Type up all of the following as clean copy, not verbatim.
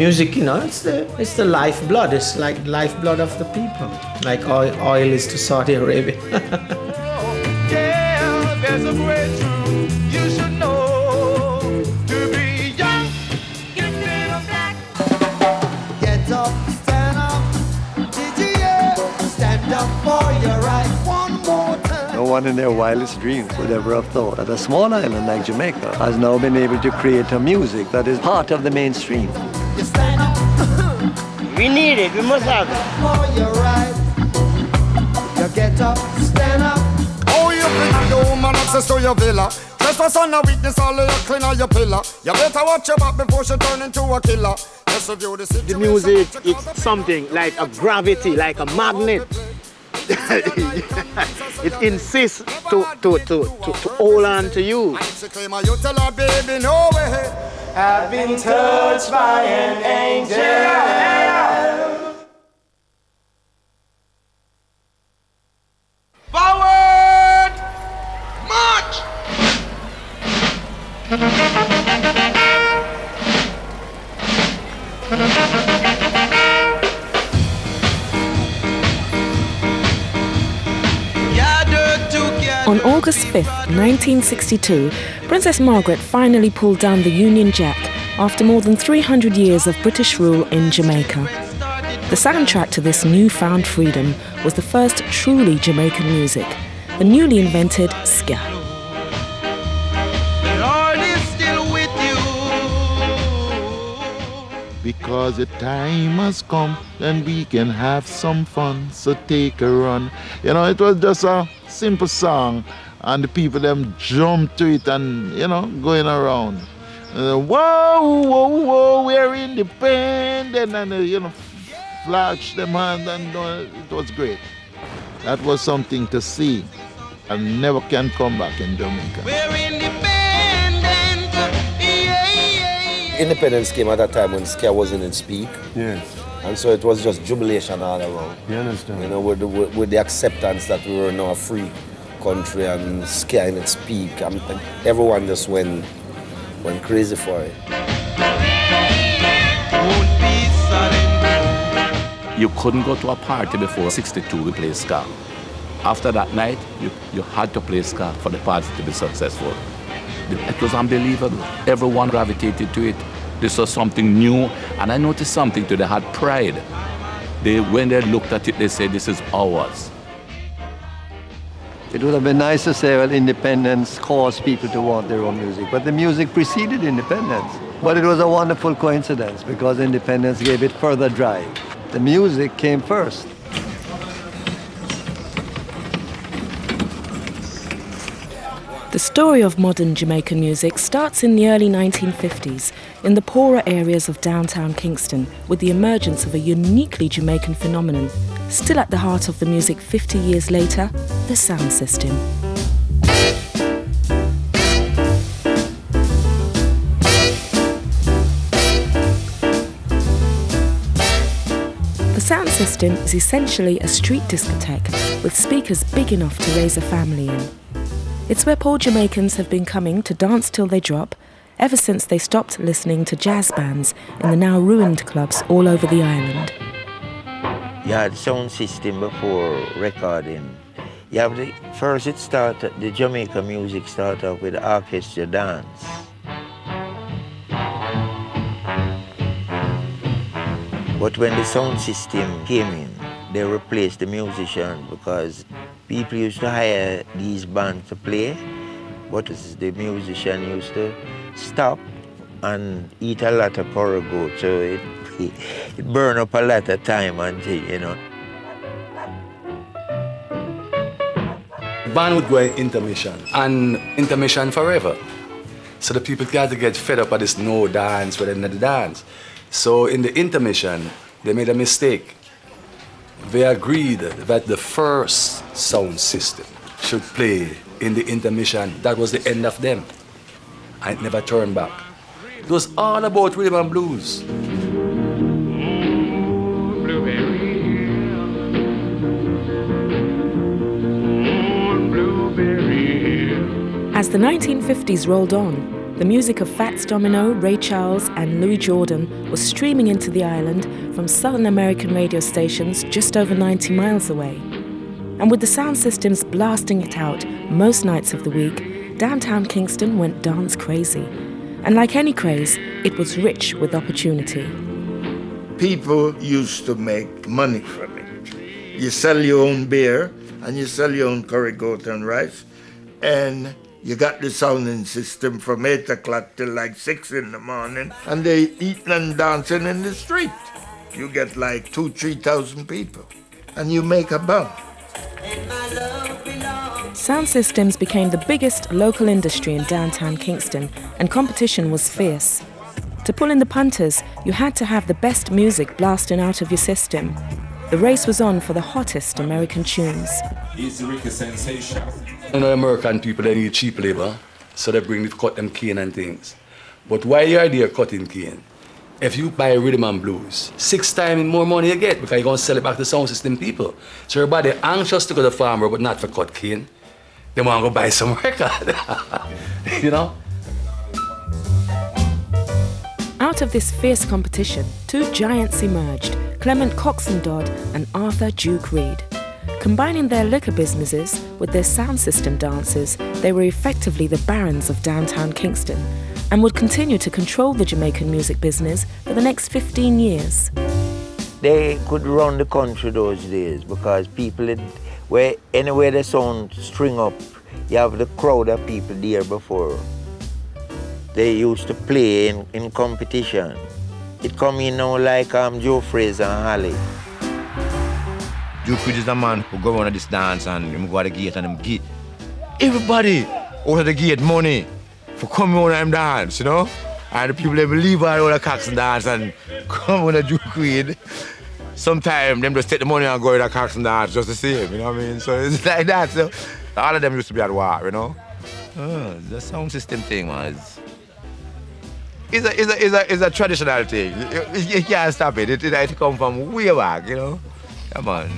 Music, it's the lifeblood. It's like lifeblood of the people. Like oil is to Saudi Arabia. Yeah, there's a great truth you should know. To be young, get rid of black. Get up, stand up, DGA, stand up for your right one more time. No one in their wildest dreams would ever have thought that a small island like Jamaica has now been able to create a music that is part of the mainstream. You stand up. We need it, we must have it. For your right. You get up, stand up. Oh, you think the woman access to your villa? Trespass on a weakness, all of your clean on your pillar. You better watch your back before she turn into a killer. Just review the situation. The music is something like a gravity, like a magnet. It insists to hold on to you. I've been touched by an angel. Forward! March! On August 5th, 1962, Princess Margaret finally pulled down the Union Jack after more than 300 years of British rule in Jamaica. The soundtrack to this newfound freedom was the first truly Jamaican music, the newly invented ska. Because the time has come and we can have some fun, so take a run. You know, it was just a simple song and the people them jumped to it and, going around. Whoa, whoa, whoa, we're independent and, flash them hands and it was great. That was something to see and never can come back in Jamaica. We're independent. Independence came at that time when ska wasn't in speak. Yes. And so it was just jubilation all around. You understand? With the acceptance that we were now a free country and ska in its peak. And everyone just went crazy for it. You couldn't go to a party before 62 we play ska. After that night, you had to play ska for the party to be successful. It was unbelievable. Everyone gravitated to it. This was something new, and I noticed something too. They had pride. When they looked at it, they said, "This is ours." It would have been nice to say, well, independence caused people to want their own music, but the music preceded independence. But it was a wonderful coincidence because independence gave it further drive. The music came first. The story of modern Jamaican music starts in the early 1950s in the poorer areas of downtown Kingston with the emergence of a uniquely Jamaican phenomenon, still at the heart of the music 50 years later, the sound system. The sound system is essentially a street discotheque with speakers big enough to raise a family in. It's where poor Jamaicans have been coming to dance till they drop ever since they stopped listening to jazz bands in the now ruined clubs all over the island. You had sound system before recording. You have the Jamaican music started off with orchestra dance. But when the sound system came in, they replaced the musician because people used to hire these bands to play, but the musician used to stop and eat a lot of corrugated, so it burned up a lot of time until, The band would go in intermission, and intermission forever. So the people got to get fed up of this no dance within the dance. So in the intermission, they made a mistake. They agreed that the first sound system should play in the intermission. That was the end of them. I never turned back. It was all about rhythm and blues. As the 1950s rolled on, The music of Fats Domino, Ray Charles and Louis Jordan was streaming into the island from Southern American radio stations just over 90 miles away. And with the sound systems blasting it out most nights of the week, downtown Kingston went dance crazy. And like any craze, it was rich with opportunity. People used to make money from it. You sell your own beer and you sell your own curry goat and rice, and you got the sounding system from 8 o'clock till like 6 in the morning, and they eating and dancing in the street. You get like 2,000-3,000 people, and you make a buck. Sound systems became the biggest local industry in downtown Kingston, and competition was fierce. To pull in the punters, you had to have the best music blasting out of your system. The race was on for the hottest American tunes. It's the Reggae sensation. You know, American people, they need cheap labor, so they bring to cut them cane and things. But while you're there cutting cane, if you buy rhythm and blues, 6 times more money you get because you're going to sell it back to sound system people. So everybody anxious to go to the farmer, but not for cut cane. They want to go buy some record, you know? Out of this fierce competition, 2 giants emerged, Clement Coxon Dodd and Arthur Duke Reid. Combining their liquor businesses with their sound system dances, they were effectively the barons of downtown Kingston and would continue to control the Jamaican music business for the next 15 years. They could run the country those days because people, where anywhere the sound string up, you have the crowd of people there before. They used to play in competition. It come in now like Joe Fraser and Holly. Duke Reid is a man who go around this dance and him go to the gate and him give everybody out of the gate money for coming on and dance, you know? And the people they believe all the cocks and dance and come on to Duke Reid. Sometimes them just take the money and go to the cocks and dance just the same, you know what I mean? So it's like that. So all of them used to be at war, you know? Oh, the sound system thing, man. It's a traditional thing. You can't stop it. It come from way back, you know? Come on.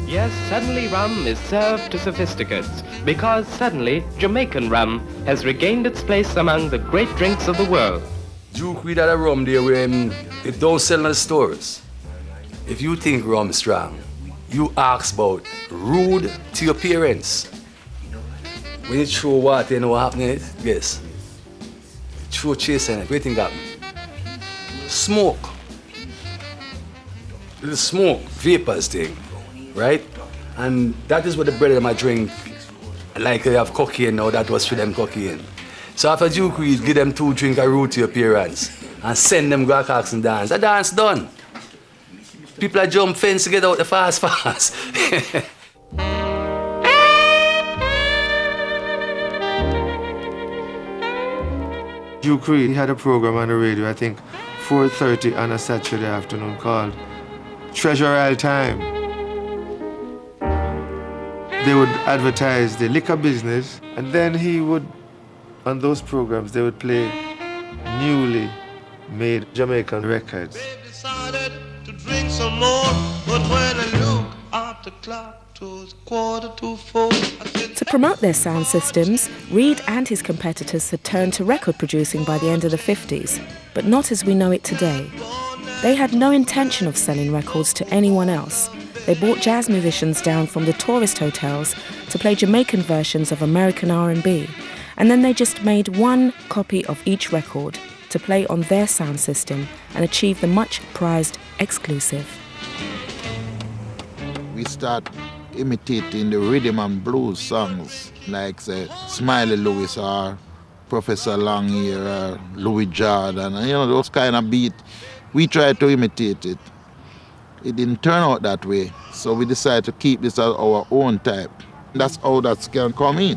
Yes, suddenly rum is served to sophisticates because suddenly Jamaican rum has regained its place among the great drinks of the world. Duke Reid had a rum there where it don't sell in the stores. If you think rum strong, you ask about rude to your parents. When you throw water, you know what happened? Yes. Throw chase in it. What do you think happened? Smoke. Little smoke, vapors thing, right? And that is what the brother might drink. Like they have cocaine now, that was for them cocaine. So after Duke Reid, give them 2 drinks of root to your parents and send them go cocks and dance. The dance done. People are jump fence to get out the fast. Duke Reid had a program on the radio, I think 4:30 on a Saturday afternoon called Treasure Isle Time. They would advertise the liquor business, and then he would, on those programs, they would play newly made Jamaican records. Decided to drink some more, but when I look at the clock, it was 3:45. To promote their sound systems, Reid and his competitors had turned to record producing by the end of the 50s, but not as we know it today. They had no intention of selling records to anyone else. They brought jazz musicians down from the tourist hotels to play Jamaican versions of American R&B, and then they just made 1 copy of each record to play on their sound system and achieve the much prized exclusive. We start imitating the rhythm and blues songs like say Smiley Lewis or Professor Longear or Louis Jordan, and you know those kind of beat. We tried to imitate it. It didn't turn out that way, so we decided to keep this as our own type. That's how that can come in.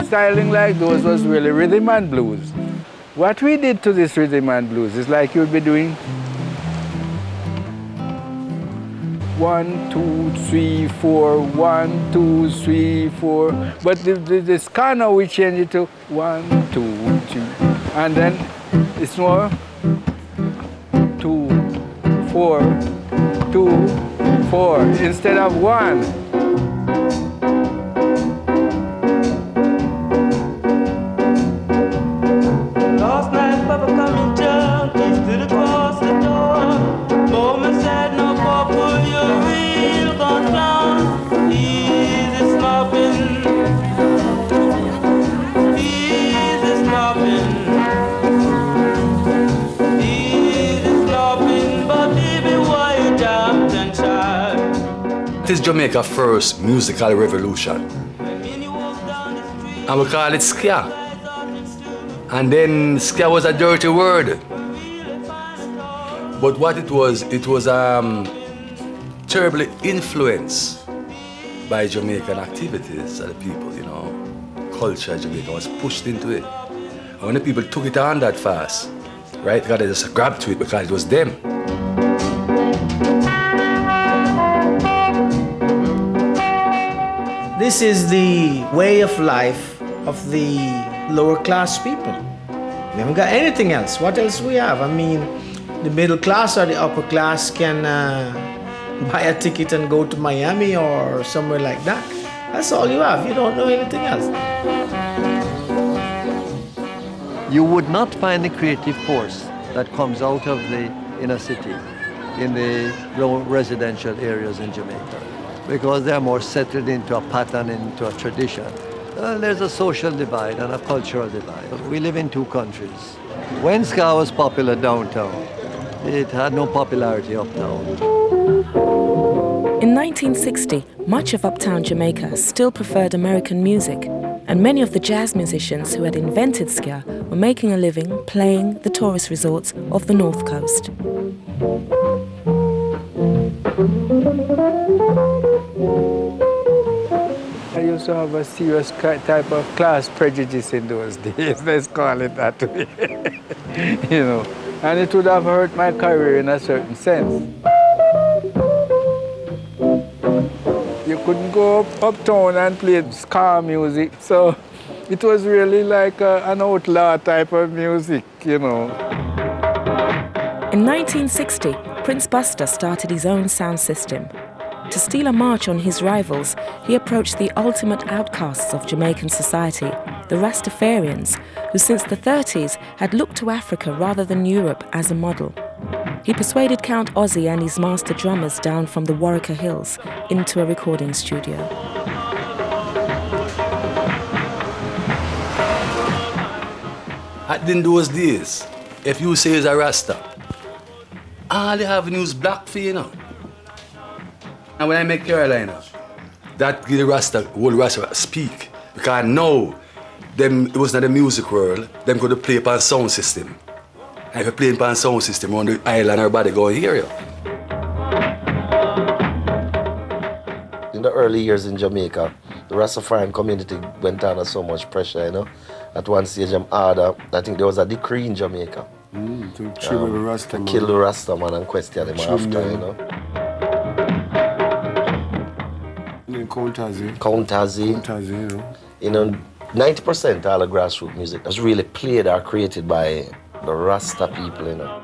Styling like those was really rhythm and blues. What we did to this rhythm and blues is like you'd be doing 1, 2, 3, 4, 1, 2, 3, 4. But the scanner we change it to 1, 2, 3. And then it's more 2, 4, 2, 4 instead of 1. Last night, Papa coming down, he stood across the door. Mama said, no, Papa, you're real gone down. Easy slopping. Easy slopping. Easy slopping. But baby, why you jumped and tried? It is Jamaica's first musical revolution. And we call it ska. And then ska was a dirty word. But what it was terribly influenced by Jamaican activities of the people, you know. Culture of Jamaica was pushed into it. And when the people took it on that fast, right, they just grabbed to it because it was them. This is the way of life of the lower class people. We haven't got anything else. What else we have? I mean, the middle class or the upper class can buy a ticket and go to Miami or somewhere like that. That's all you have. You don't know anything else. You would not find the creative force that comes out of the inner city in the residential areas in Jamaica, because they're more settled into a pattern, into a tradition. There's a social divide and a cultural divide. We live in two countries. When ska was popular downtown, it had no popularity uptown. In 1960, much of uptown Jamaica still preferred American music, and many of the jazz musicians who had invented ska were making a living playing the tourist resorts of the North Coast. I used to have a serious type of class prejudice in those days, let's call it that way. You know, and it would have hurt my career in a certain sense. You couldn't go uptown and play ska music, so it was really like an outlaw type of music, you know. In 1960, Prince Buster started his own sound system. To steal a march on his rivals, he approached the ultimate outcasts of Jamaican society, the Rastafarians, who since the 30s had looked to Africa rather than Europe as a model. He persuaded Count Ozzy and his master drummers down from the Warwicker Hills into a recording studio. In those days, if you say it's a Rasta, all they have is black for you know. And when I make Carolina, that give the Rasta, whole Rasta speak. Because now, them, it was not the music world, them go to play upon sound system. And if you play upon sound system on the island, everybody go and hear you. In the early years in Jamaica, the Rastafarian community went under so much pressure, you know. At one stage, I think there was a decree in Jamaica. To kill the Rasta man. To kill the Rasta man and question him after, you know. Countazi, you know. 90% all the grassroots music was really played or created by the Rasta people, you know.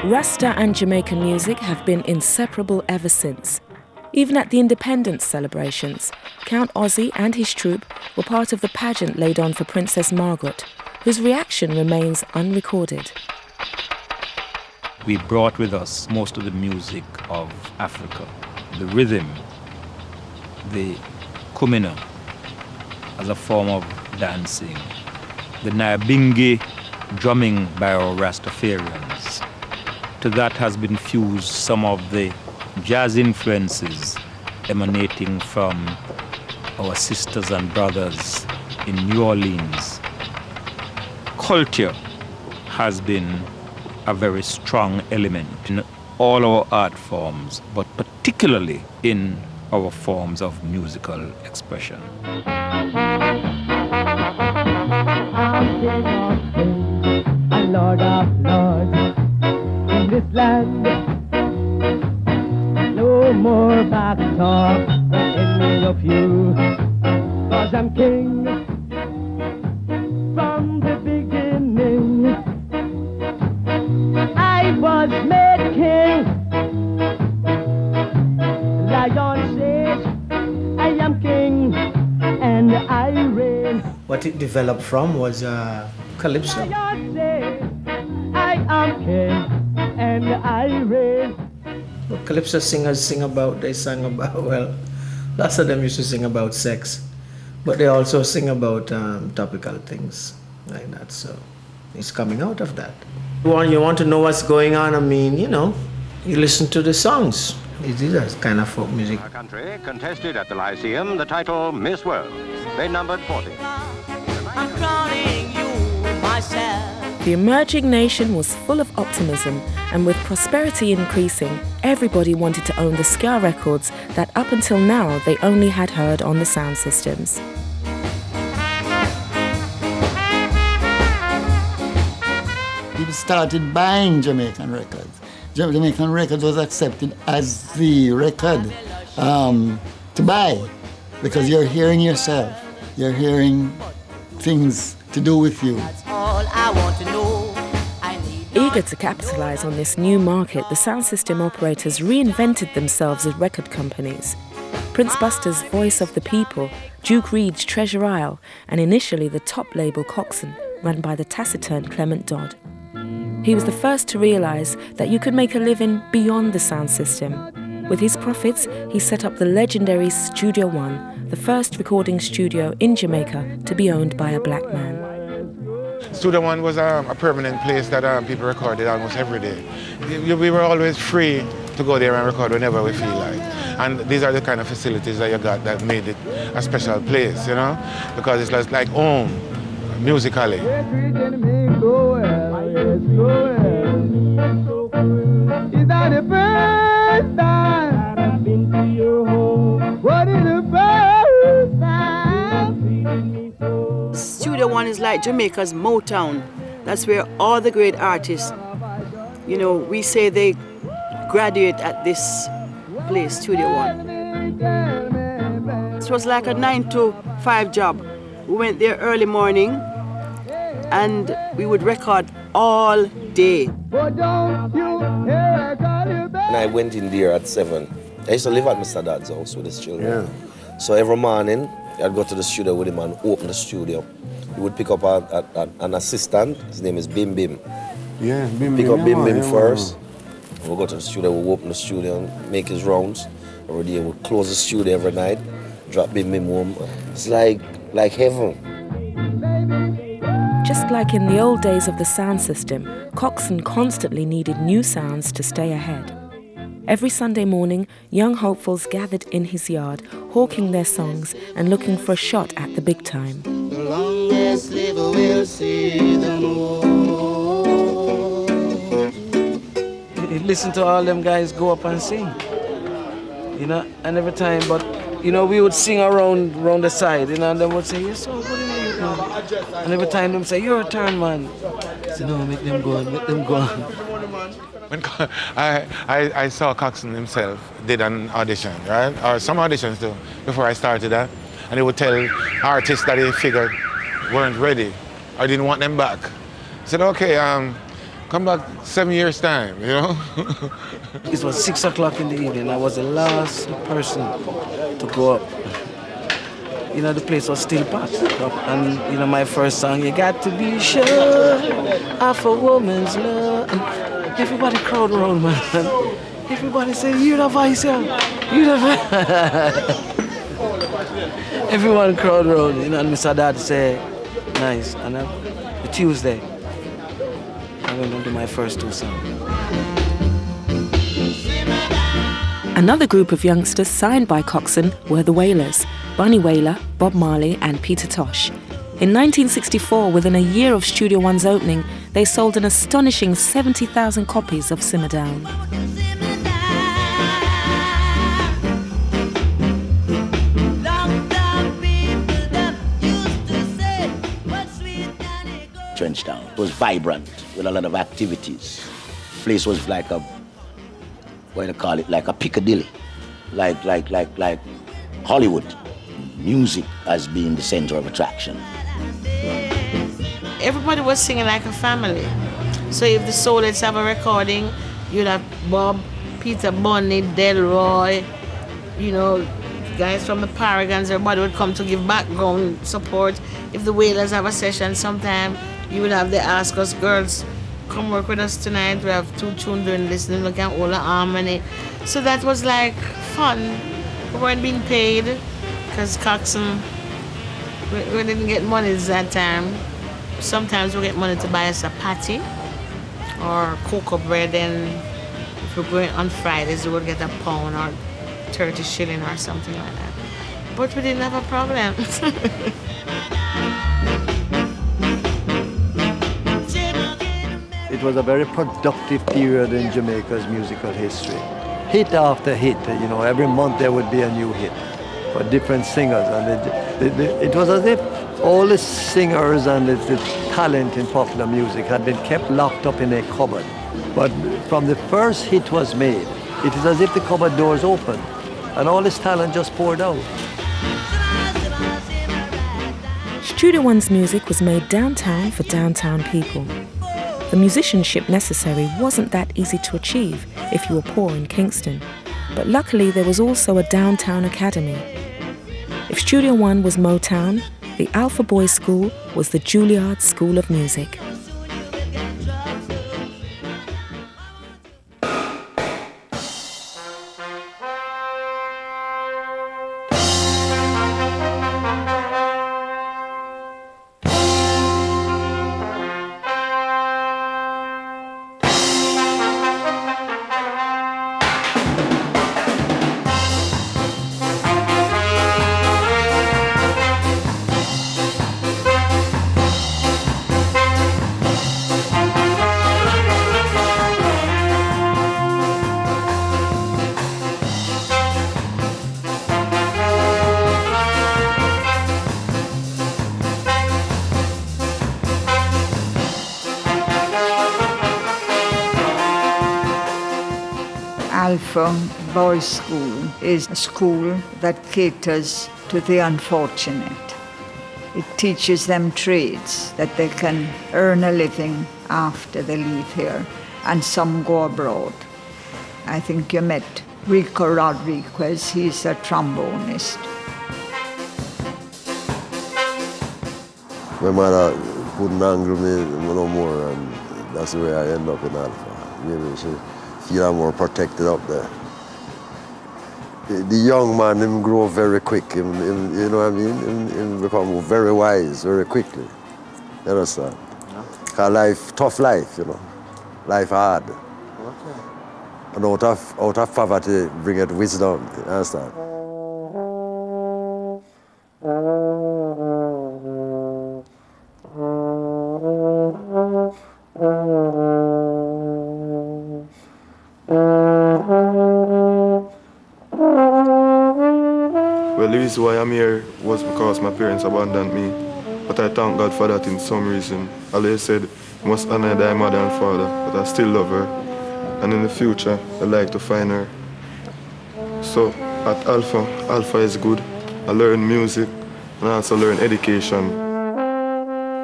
Rasta and Jamaican music have been inseparable ever since. Even at the independence celebrations, Count Ozzy and his troupe were part of the pageant laid on for Princess Margaret, whose reaction remains unrecorded. We brought with us most of the music of Africa, the rhythm, the kumina as a form of dancing, the Nyabingi drumming by our Rastafarians. To that has been fused some of the jazz influences emanating from our sisters and brothers in New Orleans. Culture has been a very strong element in all our art forms, but particularly in our forms of musical expression. A Lord of Lords in this land. No more back talk from any of you, 'cause I'm king from the beginning. I what it developed from was calypso. I am king and I reign. What calypso singers sing about, they sang about, well, lots of them used to sing about sex, but they also sing about topical things like that, so it's coming out of that. You want to know what's going on, I mean, you know, you listen to the songs. It is a kind of folk music. Our country contested at the Lyceum the title Miss World. They numbered 40. I'm crowning you myself. The emerging nation was full of optimism, and with prosperity increasing, everybody wanted to own the ska records that up until now they only had heard on the sound systems. People started buying Jamaican records. Jamaican records was accepted as the record to buy, because you're hearing yourself, you're hearing things to do with you. All I want to know. Eager to capitalize on this new market, the sound system operators reinvented themselves as record companies. Prince Buster's Voice of the People, Duke Reid's Treasure Isle, and initially the top label Coxsone, run by the taciturn Clement Dodd. He was the first to realize that you could make a living beyond the sound system. With his profits, he set up the legendary Studio One, the first recording studio in Jamaica to be owned by a black man. Studio One was a permanent place that people recorded almost every day. We were always free to go there and record whenever we feel like. And these are the kind of facilities that you got that made it a special place, you know, because it's just like home, musically. Is that the first time I've been to your home? What is the first time? Studio One is like Jamaica's Motown. That's where all the great artists, you know, we say they graduate at this place, Studio One. It was like a 9 to 5 job. We went there early morning and we would record all day. And I went in there at 7. I used to live at Mr. Dad's house with his children. Yeah. So every morning, I'd go to the studio with him and open the studio. He would pick up an assistant. His name is Bim Bim. Yeah, Bim Bim. Pick up Bim Bim first. We'll go to the studio, we'll open the studio and make his rounds. Every day we'll close the studio every night, drop Bim Bim home. It's like heaven. Just like in the old days of the sound system, Coxsone constantly needed new sounds to stay ahead. Every Sunday morning, young hopefuls gathered in his yard, hawking their songs and looking for a shot at the big time. The longest liver will see the moon. Listen to all them guys go up and sing, you know, and every time, but you know, we would sing around the side, you know, and them would say, you're so good in it, you know. And every time them say, your turn, man. I said, no, make them go on, make them go on. When I saw Coxsone himself did an audition, right? Or some auditions too, before I started that. And he would tell artists that he figured weren't ready or didn't want them back. I said, okay, come back 7 years' time, you know? It was 6 o'clock in the evening. I was the last person to go up. You know, the place was still packed up. And, you know, my first song, you got to be sure of a woman's love. And everybody crowd around, man. Everybody say, you the voice, yo. You the voice. Everyone crowd around, you know, and Mr. Dad say, nice. And the Tuesday, I went on to my first 2 songs. Another group of youngsters signed by Coxsone were the Wailers, Bunny Wailer, Bob Marley and Peter Tosh. In 1964, within a year of Studio One's opening, they sold an astonishing 70,000 copies of Simmer Down. Trenchtown. It was vibrant with a lot of activities. The place was like a, what do you call it, like a Piccadilly, like Hollywood. Music as being the center of attraction. Everybody was singing like a family. So if the Soulettes have a recording, you'd have Bob, Peter Bunny, Delroy, you know, guys from the Paragons, everybody would come to give background support. If the Wailers have a session sometime, you would have the Ask Us girls come work with us tonight. We have 2 tunes doing listening, look at all the harmony. So that was like fun. We weren't being paid because Coxsone, we didn't get money that time. Sometimes we get money to buy us a patty or cocoa bread, and if we're going on Fridays, we would get a pound or 30 shilling or something like that. But we didn't have a problem. It was a very productive period in Jamaica's musical history. Hit after hit, every month there would be a new hit for different singers. And it was as if all the singers and the talent in popular music had been kept locked up in a cupboard. But from the first hit was made, it is as if the cupboard doors opened and all this talent just poured out. Studio One's music was made downtown for downtown people. The musicianship necessary wasn't that easy to achieve if you were poor in Kingston, but luckily there was also a downtown academy. If Studio One was Motown, the Alpha Boys School was the Juilliard School of Music. Alpha Boys School is a school that caters to the unfortunate. It teaches them trades that they can earn a living after they leave here, and some go abroad. I think you met Rico Rodriguez, he's a trombonist. My mother couldn't angle me no more, and that's the way I end up in Alpha. Maybe she feel I'm more protected up there. The young man, him grow very quick, you know what I mean? Him become very wise very quickly. You understand? Yeah. Cause life, tough life, life hard. Okay. And out of poverty bringeth wisdom, you understand? Well, the reason why I'm here was because my parents abandoned me. But I thank God for that in some reason. I always said, I must honor thy mother and father, but I still love her. And in the future, I'd like to find her. So at Alpha is good. I learn music and I also learn education.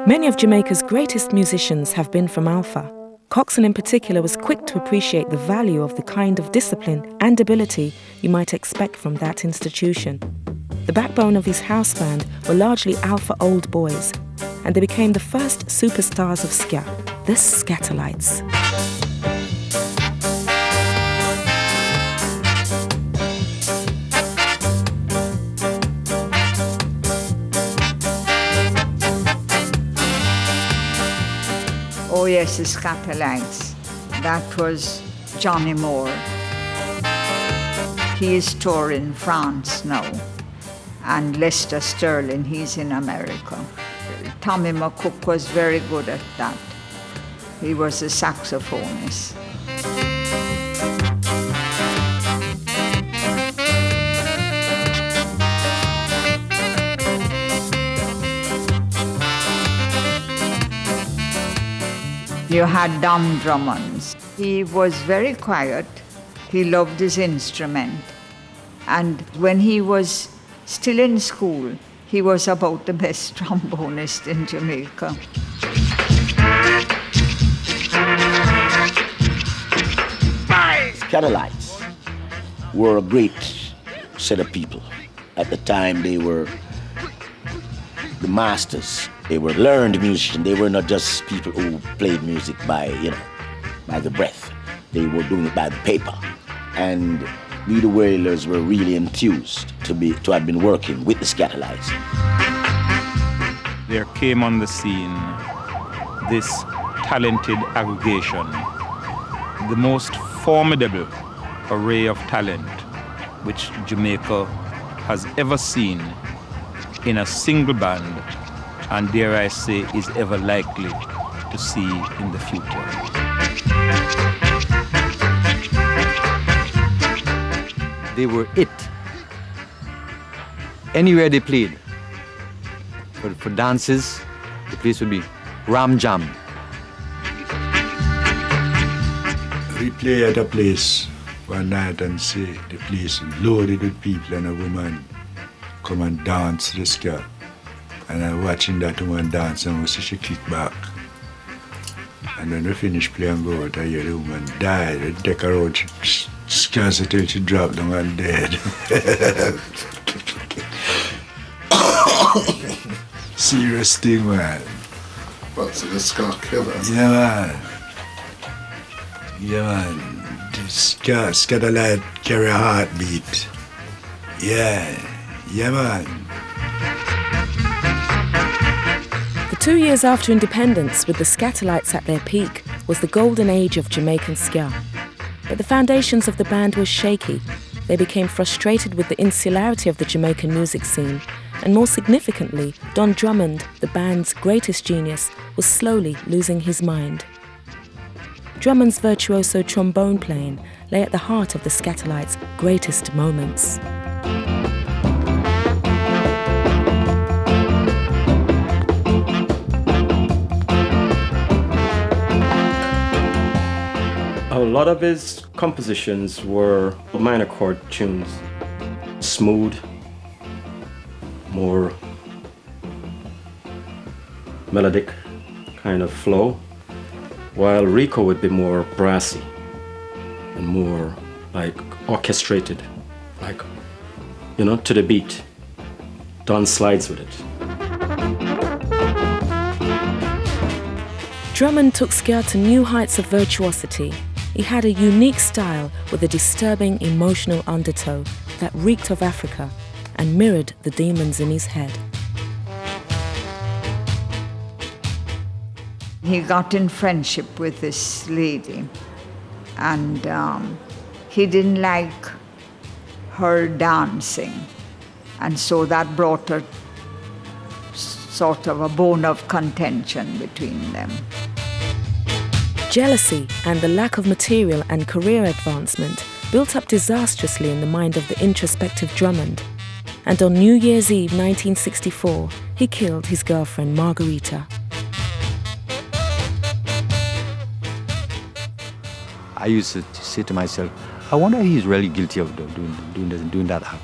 Many of Jamaica's greatest musicians have been from Alpha. Coxsone in particular was quick to appreciate the value of the kind of discipline and ability you might expect from that institution. The backbone of his house band were largely Alpha old boys, and they became the first superstars of ska, the Scatterlights. Oh yes, the Scatterlights. That was Johnny Moore. He is touring France now. And Lester Sterling, he's in America. Tommy McCook was very good at that. He was a saxophonist. You had Dom Drummond. He was very quiet. He loved his instrument. And when he was still in school, he was about the best trombonist in Jamaica. Scatterlights were a great set of people. at the time, they were the masters. They were learned musicians. They were not just people who played music by the breath. They were doing it by the paper. And we, the Wailers, were really enthused to have been working with the Scatterlights. There came on the scene this talented aggregation, the most formidable array of talent which Jamaica has ever seen in a single band, and dare I say is ever likely to see in the future. They were it. Anywhere they played, for dances, the place would be Ram Jam. We play at a place one night and see the place loaded with people and a woman come and dance the ska. And I'm watching that woman dance and we see she kick back. And when we finish playing go out, I hear the woman die. They take her out, she scans it till she dropped down and dead. Serious thing, man. What's the ska killer? Yeah, man. Yeah, man. The Scatterlight carry a heartbeat. Yeah. Yeah, man. The 2 years after independence, with the Scatterlights at their peak, was the golden age of Jamaican ska. But the foundations of the band were shaky. They became frustrated with the insularity of the Jamaican music scene, and more significantly, Don Drummond, the band's greatest genius, was slowly losing his mind. Drummond's virtuoso trombone playing lay at the heart of the Scatterlights' greatest moments. A lot of his compositions were minor chord tunes, smooth, more melodic kind of flow, while Rico would be more brassy and more like orchestrated, like, you know, to the beat. Don slides with it. Drummond took ska to new heights of virtuosity. He had a unique style with a disturbing emotional undertow that reeked of Africa and mirrored the demons in his head. He got in friendship with this lady, and he didn't like her dancing, and so that brought a sort of a bone of contention between them. Jealousy and the lack of material and career advancement built up disastrously in the mind of the introspective Drummond. And on New Year's Eve 1964, he killed his girlfriend Margarita. I used to say to myself, I wonder if he's really guilty of doing that act.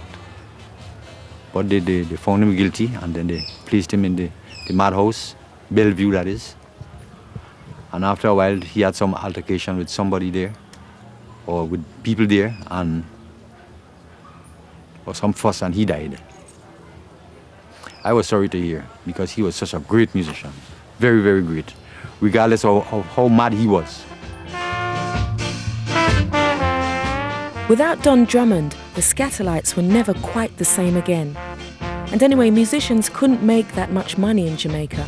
But they found him guilty, and then they placed him in the madhouse, Bellevue that is. And after a while, he had some altercation with somebody there, or with people there, or some fuss, and he died. I was sorry to hear, because he was such a great musician, very, very great, regardless of how mad he was. Without Don Drummond, the Scatterlights were never quite the same again. And anyway, musicians couldn't make that much money in Jamaica.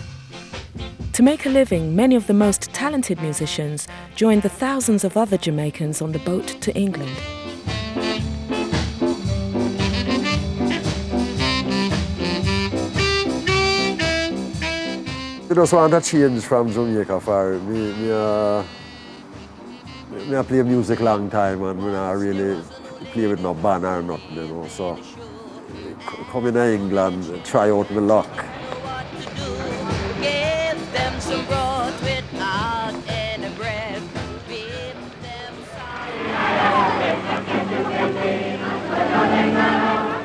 To make a living, many of the most talented musicians joined the thousands of other Jamaicans on the boat to England. I just want to change from Jamaica for me. I play music long time and I not really play with no band or nothing, you know. So come in England, try out my luck.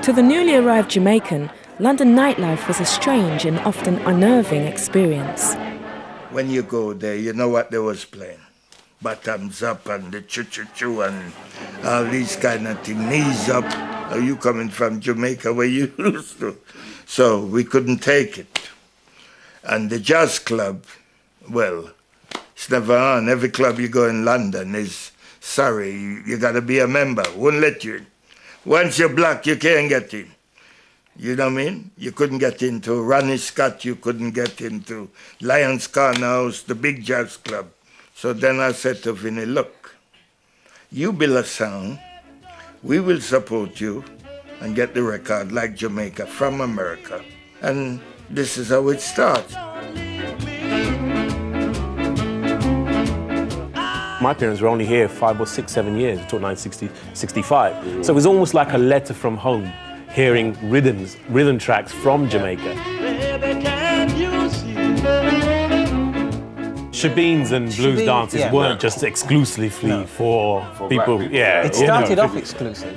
To the newly arrived Jamaican, London nightlife was a strange and often unnerving experience. When you go there, you know what they was playing. Bottoms up and the choo-choo-choo and all these kind of things. Knees up, Now you coming from Jamaica where you used to. So we couldn't take it. And the jazz club, well, it's never on. Every club you go in London is, sorry, you gotta be a member, won't let you in. Once you're black, you can't get in. You know what I mean? You couldn't get into Ronnie Scott, you couldn't get into Lions Corner House, the big jazz club. So then I said to Vinny, look, you build a sound, we will support you and get the record like Jamaica from America. And this is how it starts. My parents were only here 5 or 6, 7 years until 1965. So it was almost like a letter from home, hearing rhythm tracks from Jamaica. Shebeens and blues dances weren't just exclusively for people. Yeah, it started off exclusive.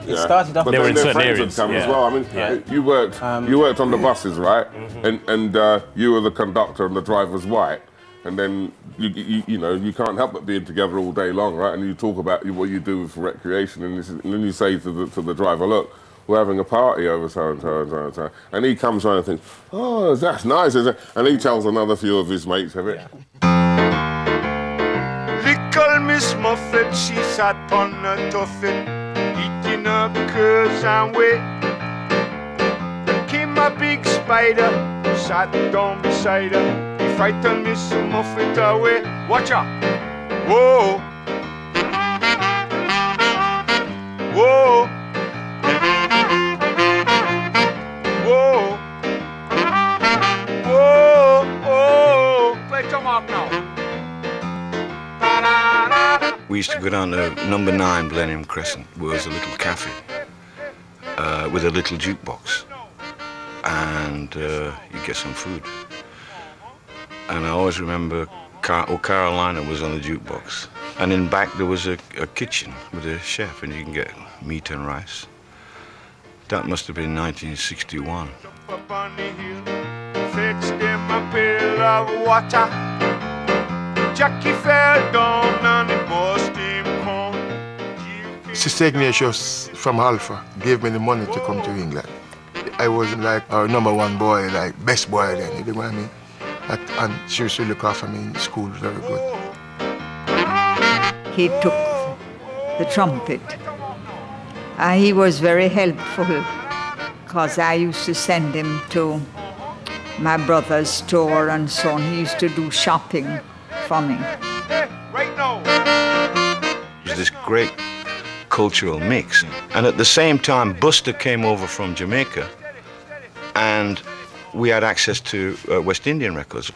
It started off. They were in certain areas as well. I mean, you worked on the buses, right? And you were the conductor and the driver's white. And then you know you can't help but being together all day long, right? And you talk about what you do for recreation, and then you say to the driver, look, we're having a party over so and so and so and so, and he comes around and thinks, oh, that's nice, isn't it? And he tells another few of his mates of it. Little Miss Muffet, she sat on a tuffet, eating up curls and whey. Then came a big spider, sat down beside her. Frighten Miss Muffet away. Watch out! Whoa! Whoa! Whoa! Whoa! Oh! Play tomahawk now. We used to go down to number 9 Blenheim Crescent, where was a little cafe with a little jukebox, and you get some food. And I always remember Carolina was on the jukebox. And in back there was a kitchen with a chef, and you can get meat and rice. That must have been 1961. Up on the hill, fetched him a pail of water. Jackie fell down and it bust him home. Sister Ignatius from Alpha gave me the money to come to England. I was like our #1 boy, like best boy then, you know what I mean? And she used to look after me in school very good. He took the trumpet. He was very helpful because I used to send him to my brother's store and so on. He used to do shopping for me. Right now. There's this great cultural mix. And at the same time, Buster came over from Jamaica, and we had access to West Indian records.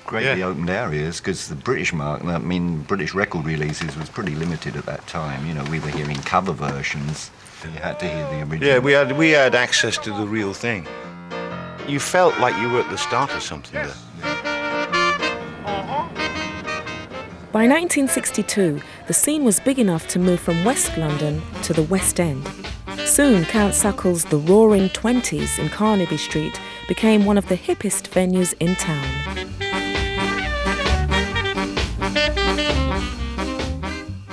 Greatly opened areas, because the British market, I mean, British record releases was pretty limited at that time. You know, we were hearing cover versions. You had to hear the original. Yeah, we had access to the real thing. You felt like you were at the start of something there. By 1962, the scene was big enough to move from West London to the West End. Soon, Count Suckle's The Roaring Twenties in Carnaby Street became one of the hippest venues in town.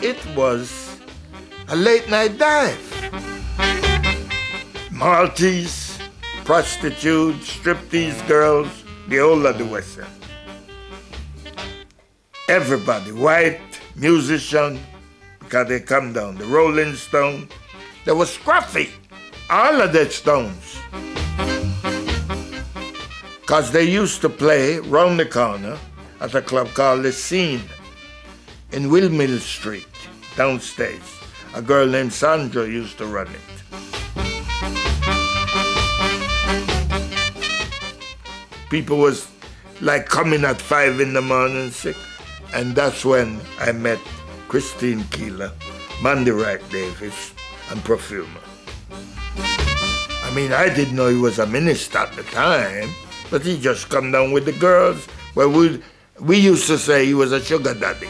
It was a late night dive. Maltese, prostitutes, striptease girls, the whole of the West End. Everybody, white, musician, because they come down. The Rolling Stone, there was Scruffy, all of the Stones. Because they used to play round the corner at a club called The Scene in Windmill Street, downstairs. A girl named Sandra used to run it. People was like coming at 5 in the morning, 6. And that's when I met Christine Keeler, Mandy Wright Davis, and Perfumer. I mean, I didn't know he was a minister at the time, but he just come down with the girls. Well, we used to say he was a sugar daddy.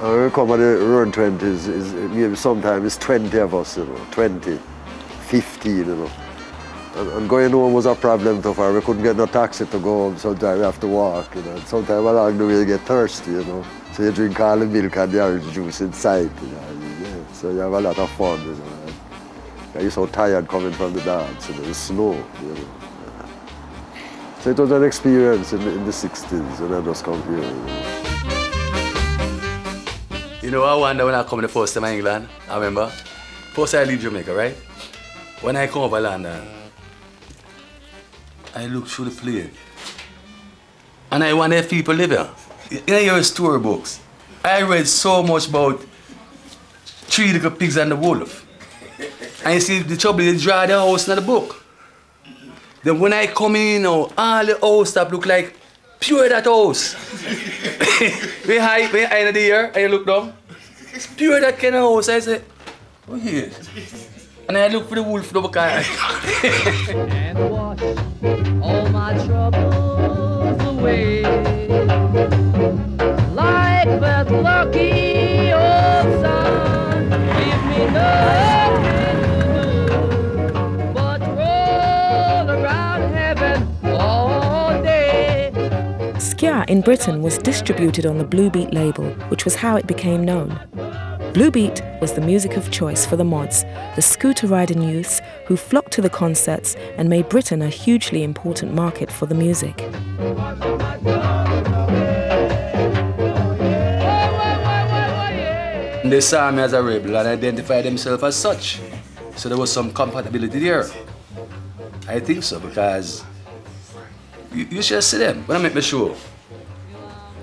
I come at the roaring 20s, sometimes it's 20 of us, 20, 15, And going home was a problem so far. We couldn't get no taxi to go home, sometimes we have to walk, Sometimes along the way you get thirsty, So you drink all the milk and the orange juice inside, Yes. So you have a lot of fun, you know. You're so tired coming from the dance, you know, the snow, you know. So it was an experience in the 60s when I just come here, you know. You know, I wonder when I come the first time in England, I remember, first I leave Jamaica, right? When I come over London, I look through the plane, and I wonder if people live here. In your storybooks, I read so much about Three Little Pigs and the Wolf. And you see, the trouble is, they draw the house in the book. Then when I come in, you know, all the house stuff look like pure that house. When I end of the year, and you look down, it's pure that kind of house. I say, oh here. And I look for the wolf in the car. And wash all my troubles away. Like that lucky old sun, give me nothing to do but roll around heaven all day. Ska in Britain was distributed on the Blue Beat label, which was how it became known. Blue Beat was the music of choice for the mods, the scooter-riding youths who flocked to the concerts and made Britain a hugely important market for the music. They saw me as a rebel and identified themselves as such. So there was some compatibility there. I think so, because you should see them when I make my show.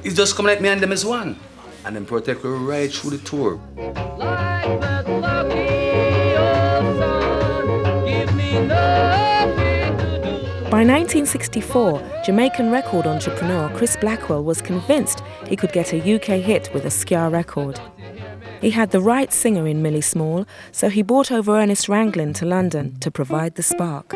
It's just come like me and them as one. And then protect her right through the tour. Like that lucky old sun, give me nothing to do. By 1964, Jamaican record entrepreneur Chris Blackwell was convinced he could get a UK hit with a ska record. He had the right singer in Millie Small, so he brought over Ernest Ranglin to London to provide the spark.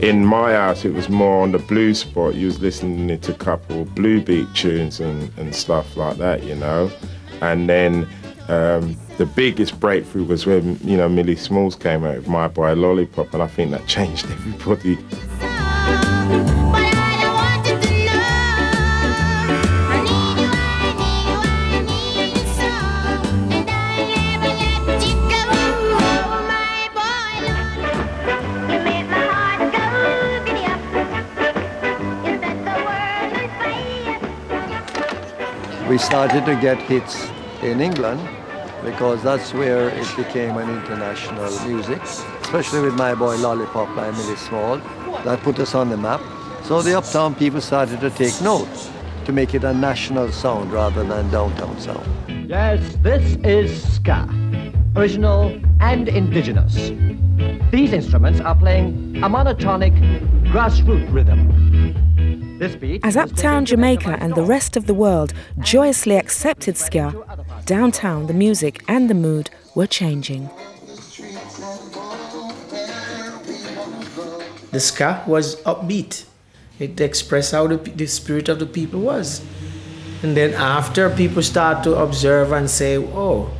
In my house, it was more on the blues spot. You was listening to a couple of blue beat tunes and stuff like that, you know. And then the biggest breakthrough was when, you know, Millie Smalls came out with My Boy Lollipop, and I think that changed everybody. We started to get hits in England because that's where it became an international music, especially with My Boy Lollipop by Millie Small. That put us on the map. So the uptown people started to take note to make it a national sound rather than downtown sound. Yes, this is ska, original and indigenous. These instruments are playing a monotonic grassroots rhythm. As uptown Jamaica and the rest of the world joyously accepted ska, downtown the music and the mood were changing. The ska was upbeat. It expressed how the spirit of the people was. And then after, people start to observe and say, oh,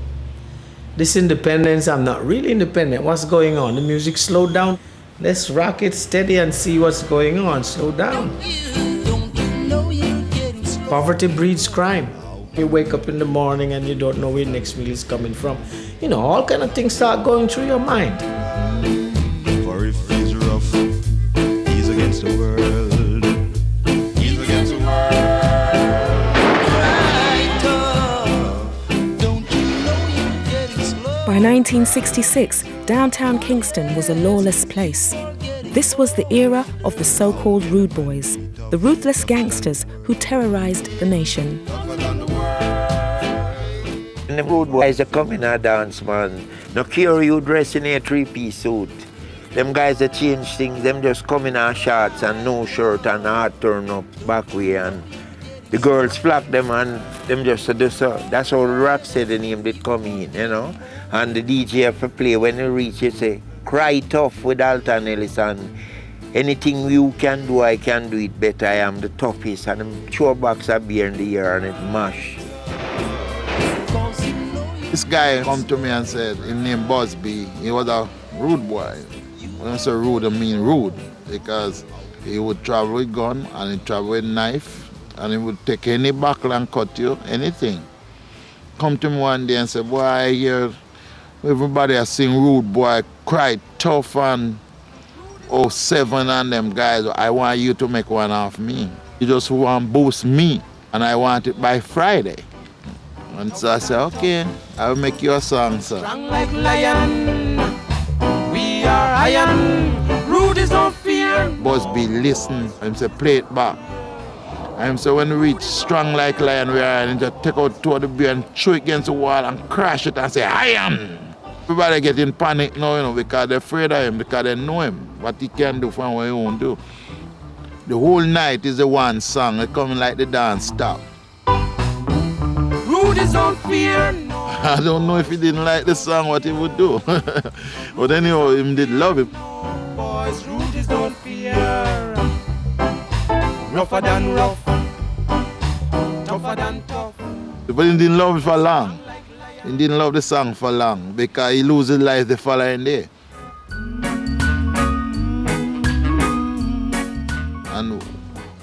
this independence, I'm not really independent. What's going on? The music slowed down. Let's rock it steady and see what's going on. Slow down. Poverty breeds crime. You wake up in the morning and you don't know where the next meal is coming from. You know, all kind of things start going through your mind. For if he's rough, he's against the world. He's against the world. Right tough. Don't you know you're getting slow? By 1966, downtown Kingston was a lawless place. This was the era of the so-called rude boys, the ruthless gangsters who terrorized the nation. And the rude boys are coming a dance, man. No care you dress in a three-piece suit. Them guys that change things, them just come in our shorts and no shirt and hard turn up back way, and the girls flock them and them just do so. That's how the rap said the name did come in, you know. And the DJ have to play when they reach it, say, cry tough with Alton Ellis, and anything you can do, I can do it better. I am the toughest, and I'm throw a box of beer in the air and it mash. This guy come to me and said, his name Busby, he was a rude boy. When I say rude, I mean rude, because he would travel with gun and he travel with knife, and he would take any buckle and cut you, anything. Come to me one day and say, boy, I hear everybody has sing rude boy, cry tough and 07 and them guys, I want you to make one of me. You just want to boost me, and I want it by Friday. And so I said, okay, I will make you a song, sir. Strong like lion, we are iron, rude is no fear. Busby listen, and say, play it back. And so when we reach strong like lion, we are and just take out two of the beer and throw it against the wall and crash it and say, iron. Everybody get in panic now, you know, because they're afraid of him, because they know him, what he can do from what he won't do. The whole night is the one song, it coming like the dance stop. Rude is no fear. I don't know if he didn't like the song, what he would do. But anyhow, he did love it. Boys, rude is no fear. Rougher than rough, tougher than tough. But he didn't love it for long. He didn't love the song for long because he lose his life the following day. And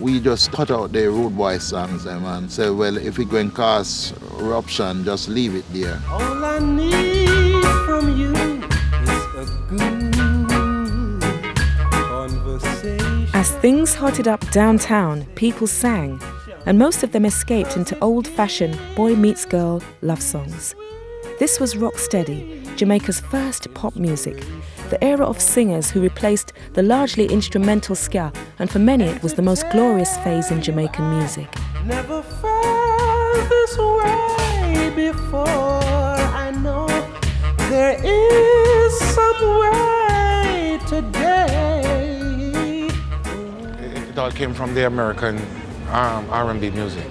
we just cut out the rude boy songs and say, well, if it going to cause eruption, just leave it there. All I need from you is a good conversation. As things hotted up downtown, people sang, and most of them escaped into old-fashioned boy meets girl love songs. This was rocksteady, Jamaica's first pop music, the era of singers who replaced the largely instrumental ska, and for many it was the most glorious phase in Jamaican music. Never felt this way before. I know there is some way today. It all came from the American R&B music,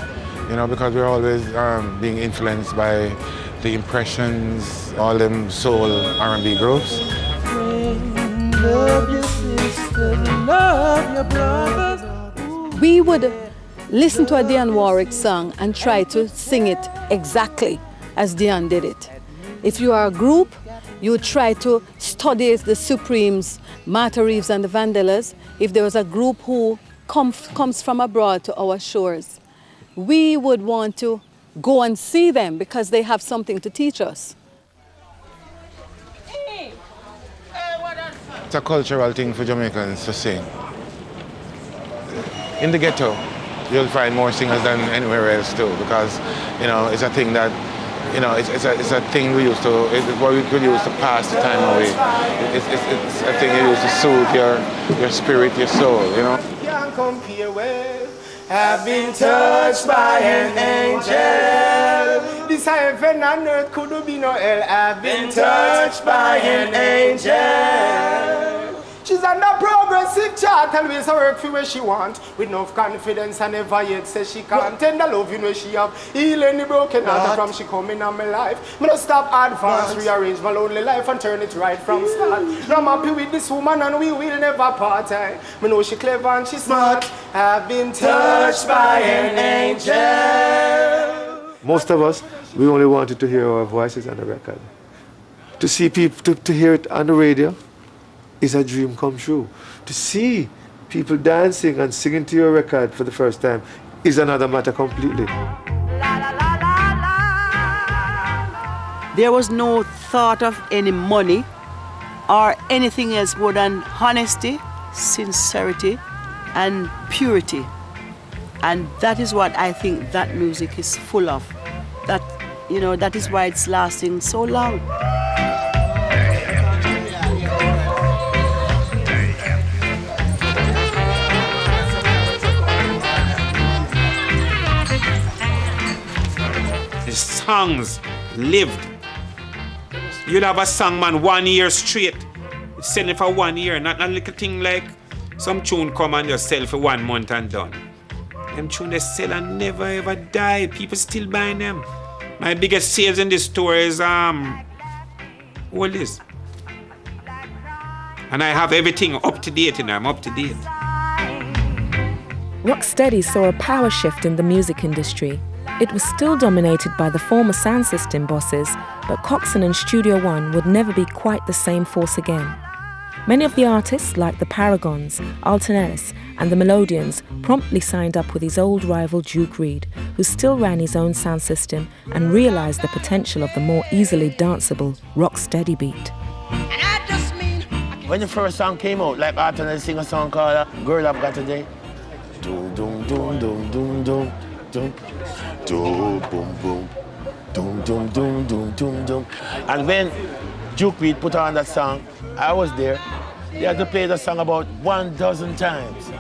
you know, because we're always being influenced by the impressions, all them soul R&B groups. Love your sister, love your brothers. We would listen to a Dionne Warwick song and try to sing it exactly as Dionne did it. If you are a group, you would try to study the Supremes, Martha Reeves and the Vandellas. If there was a group who comes from abroad to our shores, we would want to go and see them because they have something to teach us. It's a cultural thing for Jamaicans to sing. In the ghetto, you'll find more singers than anywhere else too, because, you know, it's a thing that, you know, it's a thing we used to, it's what we could use to pass the time away. It's a thing you use to soothe your spirit, your soul, you know. Can't compare with. I've been touched by an angel. This heaven and earth could be no hell. I've been touched by an angel. She's on the progressive chart, always work for where she want. With enough confidence and never yet says she can't. Tender loving where she have. Healing the broken heart from she coming on my life. Me no stop advance, rearrange my lonely life and turn it right from start. Now I'm happy with this woman and we will never part. Me know she clever and she smart. I've been touched by an angel. Most of us, we only wanted to hear our voices on the record. To see people, to hear it on the radio, is a dream come true. To see people dancing and singing to your record for the first time is another matter completely. There was no thought of any money or anything else more than honesty, sincerity, and purity. And that is what I think that music is full of. That, you know, that is why it's lasting so long. The songs lived. You'd have a song, man, 1 year straight. It's selling for 1 year, not a little thing like some tune come and just sell for 1 month and done. Them tune they sell and never ever die. People still buying them. My biggest sales in this store is what is? And I have everything up to date, I'm up to date. Rocksteady saw a power shift in the music industry. It was still dominated by the former sound system bosses, but Coxsone and Studio One would never be quite the same force again. Many of the artists, like the Paragons, Alton Ellis, and the Melodians, promptly signed up with his old rival Duke Reid, who still ran his own sound system and realised the potential of the more easily danceable Rocksteady beat. When the first song came out, like Alton Ellis sing a song called Girl I've Got Today. Doom, doom, doom, doom, doom, doom, doom, doom, boom, boom, doom, doom, doom, doom, doom, doom. And when Duke Reid put on that song, I was there. He had to play the song about 1,000 times.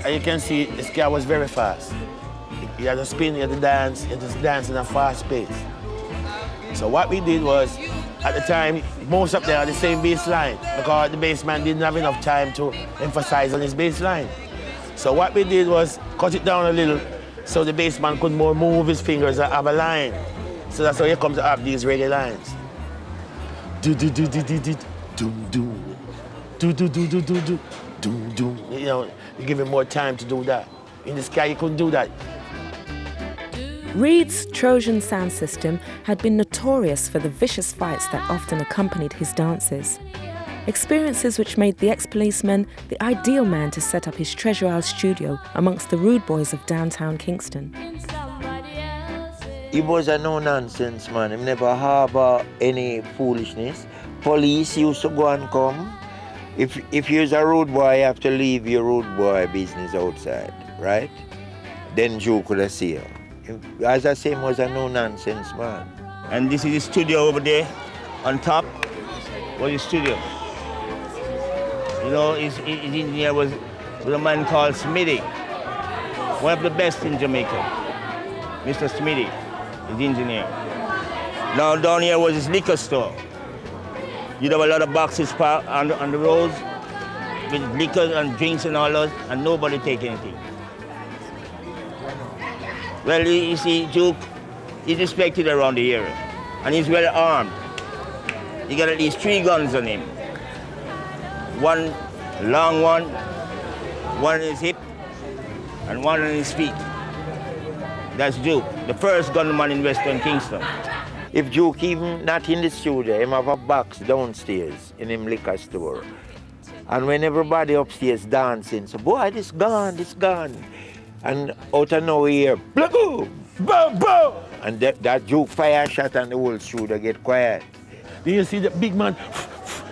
And you can see this guy was very fast. He had to spin, he had to dance, he had to dance in a fast pace. So what we did was, at the time, most of them had the same bass line because the bass man didn't have enough time to emphasize on his bass line. So what we did was cut it down a little so the bass man could more move his fingers and have a line. So that's how you come to have these reggae lines. Do do do do do do doom doom. Do do do do do do doom doom. You know, you give him more time to do that. In the Sky, you couldn't do that. Reid's Trojan sound system had been notorious for the vicious fights that often accompanied his dances. Experiences which made the ex-policeman the ideal man to set up his Treasure Isle studio amongst the rude boys of downtown Kingston. He was a no-nonsense man. He never harbor any foolishness. Police used to go and come. If you're a rude boy, you have to leave your rude boy business outside, right? Then Joe could have seen you. As I say, he was a no-nonsense man. And this is the studio over there, on top. Was the studio. You know, his engineer was a man called Smithy, one of the best in Jamaica. Mr. Smithy, his engineer. Now down here was his liquor store. You'd have a lot of boxes on the roads with liquor and drinks and all those, and nobody take anything. Well, you see, Duke, he's respected around the area, and he's well armed. He got at least 3 guns on him. One long one on his hip, and one on his feet. That's Duke, the first gunman in Western Kingston. If Duke even not in the studio, him have a box downstairs in him liquor store. And when everybody upstairs dancing, so boy, this gone. And out of nowhere, boom, boom, boom. And that Duke fire shot and the whole studio get quiet. Then you see the big man,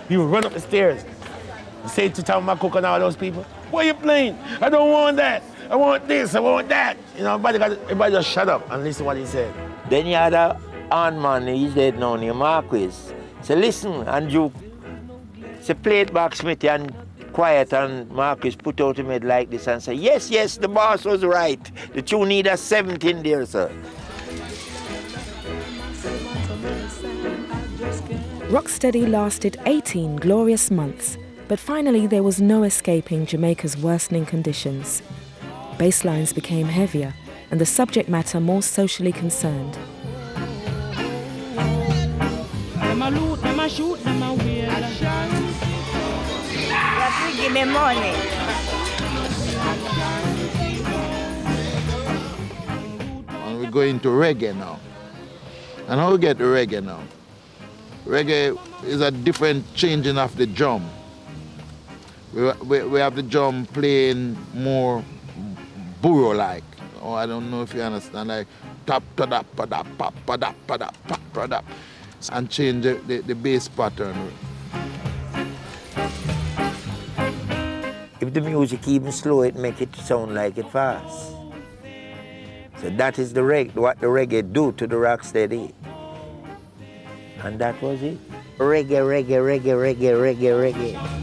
he would run up the stairs. Say to Tom McCook and all those people, what are you playing? I don't want that. I want this, I want that. You know, everybody just shut up and listen to what he said. Then you had a on man, he's dead now, named Marquis. Say, listen, and Duke, say, play it back, Smithy, and quiet, and Marquis put out him head like this and say, yes, the boss was right. The tune need a 17 there, sir. Rocksteady lasted 18 glorious months, but finally there was no escaping Jamaica's worsening conditions. Bass lines became heavier and the subject matter more socially concerned. Them a loot, them a shoot, them a wear action. You have to give me money. And we go into reggae now. And how we get to reggae now? Reggae is a different changing of the drum. We have the drum playing more burro-like. Oh, I don't know if you understand, like tap ta da pa da pa pa da pa da pa pa da, and change the bass pattern. If the music even slow, it make it sound like it fast. So that is what the reggae do to the rocksteady. And that was it. Reggae, reggae, reggae, reggae, reggae, reggae.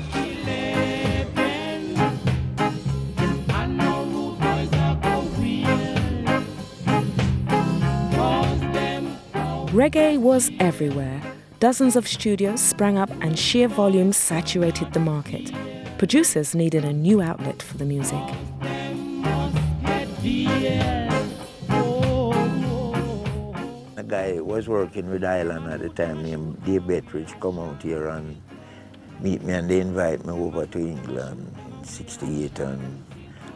Reggae was everywhere. Dozens of studios sprang up and sheer volumes saturated the market. Producers needed a new outlet for the music. A guy was working with Island at the time named Dave Bettridge come out here and meet me and they invite me over to England in 68 and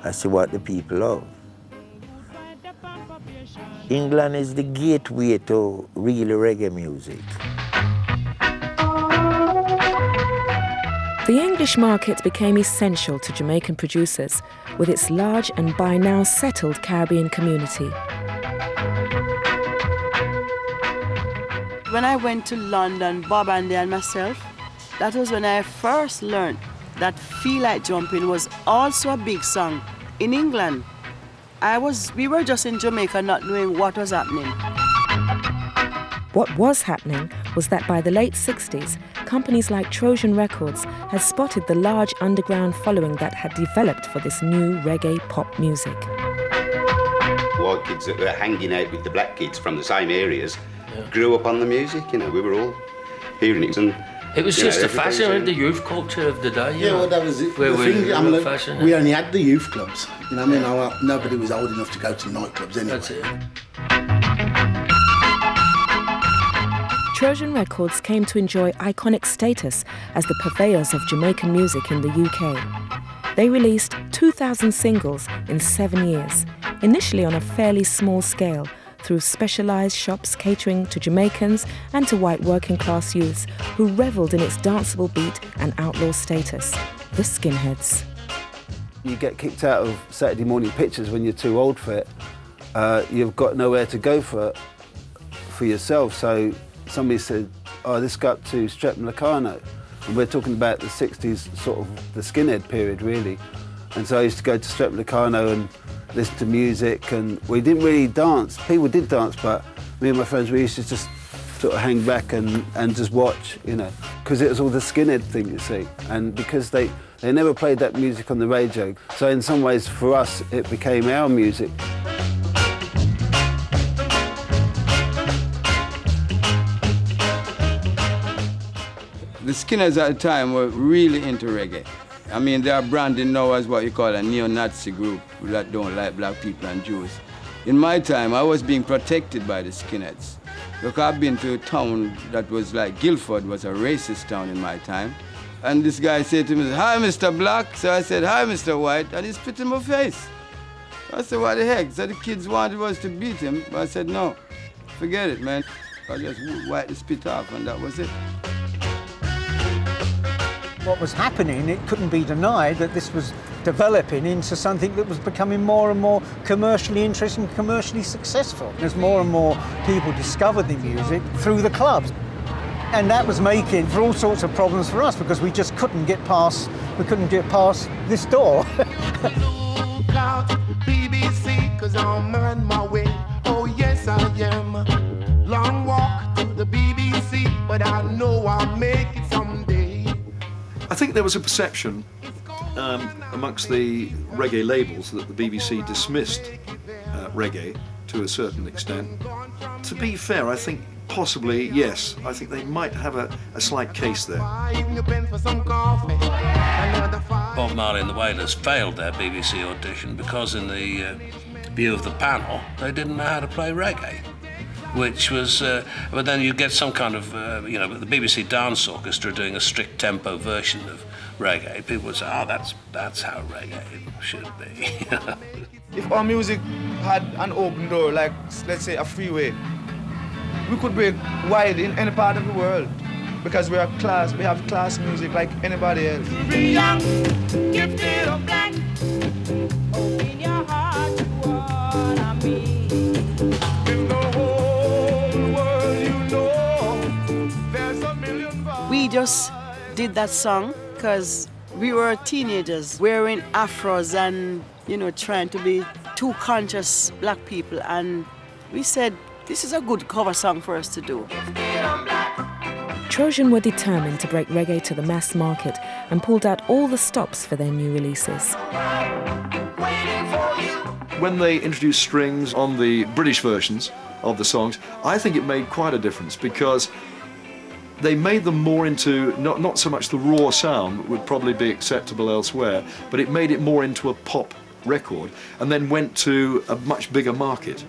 I see what the people love. England is the gateway to really reggae music. The English market became essential to Jamaican producers with its large and by now settled Caribbean community. When I went to London, Bob Andy and myself, that was when I first learned that Feel Like Jumping was also a big song in England. We were just in Jamaica not knowing what was happening. What was happening was that by the late 60s, companies like Trojan Records had spotted the large underground following that had developed for this new reggae pop music. White kids that were hanging out with the black kids from the same areas grew up on the music, you know, we were all hearing it. And it was just the fashion, the youth culture of the day. Yeah, well, that was it. Where we fashion. We only had the youth clubs. You know what I mean? Nobody was old enough to go to nightclubs anyway. That's it. Trojan Records came to enjoy iconic status as the purveyors of Jamaican music in the UK. They released 2,000 singles in 7 years, initially on a fairly small scale, through specialised shops catering to Jamaicans and to white working-class youths who revelled in its danceable beat and outlaw status, the skinheads. You get kicked out of Saturday morning pictures when you're too old for it. You've got nowhere to go for yourself, so somebody said, oh, let's go up to Streatham Locarno. And we're talking about the 60s, sort of the skinhead period, really. And so I used to go to Streatham Locarno and listen to music, and we didn't really dance. People did dance, but me and my friends, we used to just sort of hang back and just watch, you know, because it was all the skinhead thing, you see. And because they never played that music on the radio, so in some ways, for us, it became our music. The Skinners at the time were really into reggae. I mean, they are branded now as what you call a neo-Nazi group that don't like black people and Jews. In my time, I was being protected by the skinheads. Look, I've been to a town that was like Guildford, was a racist town in my time. And this guy said to me, hi, Mr. Black. So I said, hi, Mr. White, and he spit in my face. I said, what the heck? So the kids wanted us to beat him, but I said, no, forget it, man. I just wiped the spit off, and that was it. What was happening, it couldn't be denied that this was developing into something that was becoming more and more commercially interesting, commercially successful. As more and more people discovered the music through the clubs. And that was making for all sorts of problems for us because we just couldn't get past this door. Look out, BBC, 'cause I'm on my way. Oh yes I am. Long walk to the BBC, but I know I'll make it someday. I think there was a perception amongst the reggae labels that the BBC dismissed reggae to a certain extent. To be fair, I think possibly, yes, I think they might have a slight case there. Bob Marley and the Wailers failed their BBC audition because in the view of the panel, they didn't know how to play reggae. Which was, but then you get some kind of, the BBC Dance Orchestra doing a strict tempo version of reggae. People would say, oh, that's how reggae should be. If our music had an open door, like, let's say, a freeway, we could break wide in any part of the world because we have class music like anybody else. Young, gifted or black, open your heart to what I mean. We just did that song because we were teenagers wearing afros and, trying to be too conscious black people. And we said, this is a good cover song for us to do. Trojan were determined to break reggae to the mass market and pulled out all the stops for their new releases. When they introduced strings on the British versions of the songs, I think it made quite a difference because they made them more into, not so much the raw sound that would probably be acceptable elsewhere, but it made it more into a pop record and then went to a much bigger market.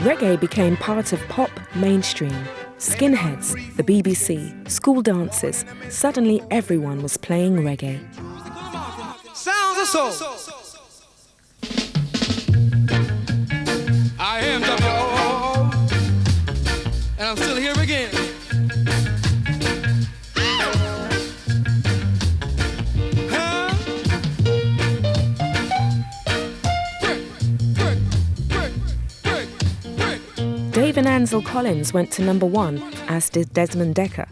Reggae became part of pop mainstream. skinheads, the BBC, school dances. Suddenly everyone was playing reggae. Sounds of soul. I am W.O.O. and I'm still here again. Dave and Ansel Collins went to #1, as did Desmond Dekker.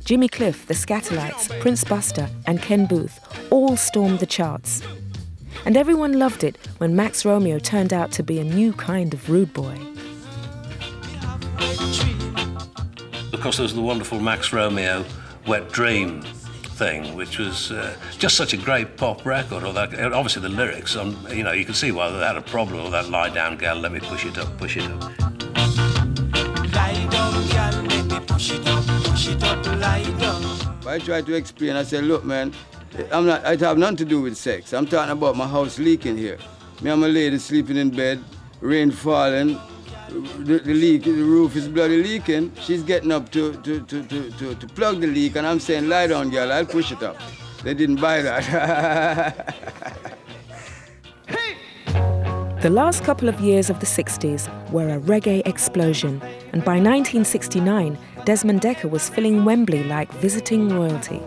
Jimmy Cliff, the Scatterlights, Prince Buster and Ken Booth all stormed the charts. And everyone loved it when Max Romeo turned out to be a new kind of rude boy. Because there was the wonderful Max Romeo Wet Dream thing, which was just such a great pop record. Obviously the lyrics, you can see why they had a problem with that lie down girl, let me push it up, push it up. Lie down, girl, let me push it up, lie down. I try to explain, I said, look, man, it have nothing to do with sex. I'm talking about my house leaking here. Me and my lady sleeping in bed, rain falling, the roof is bloody leaking. She's getting up to plug the leak, and I'm saying, lie down, girl, I'll push it up. They didn't buy that. The last couple of years of the 60s were a reggae explosion, and by 1969, Desmond Dekker was filling Wembley like visiting royalty.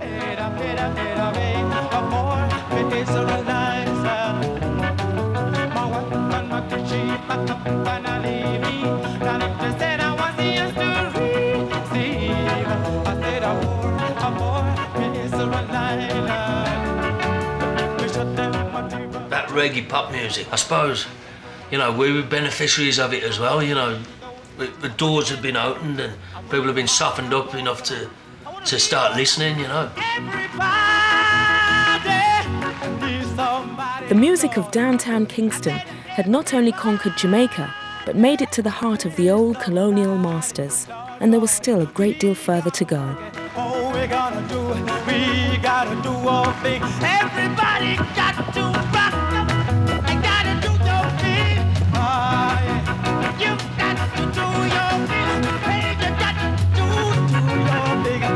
That reggae pop music, I suppose, we were beneficiaries of it as well, The doors had been opened and people have been softened up enough to start listening, The music of downtown Kingston had not only conquered Jamaica, but made it to the heart of the old colonial masters. And there was still a great deal further to go. Oh, we gotta do all things. Everybody got to rock. I gotta do your thing. Oh, yeah. You got to do your thing. Hey, you got to do your thing. No, you got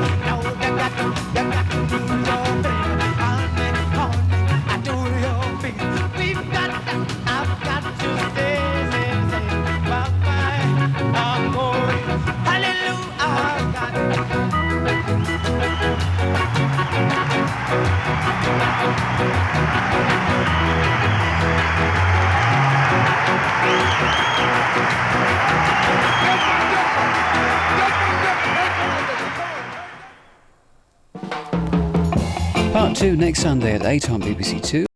to do your thing. I do your thing. I've got to say, bye-bye. I'm going. Hallelujah. Part 2 next Sunday at 8 on BBC 2.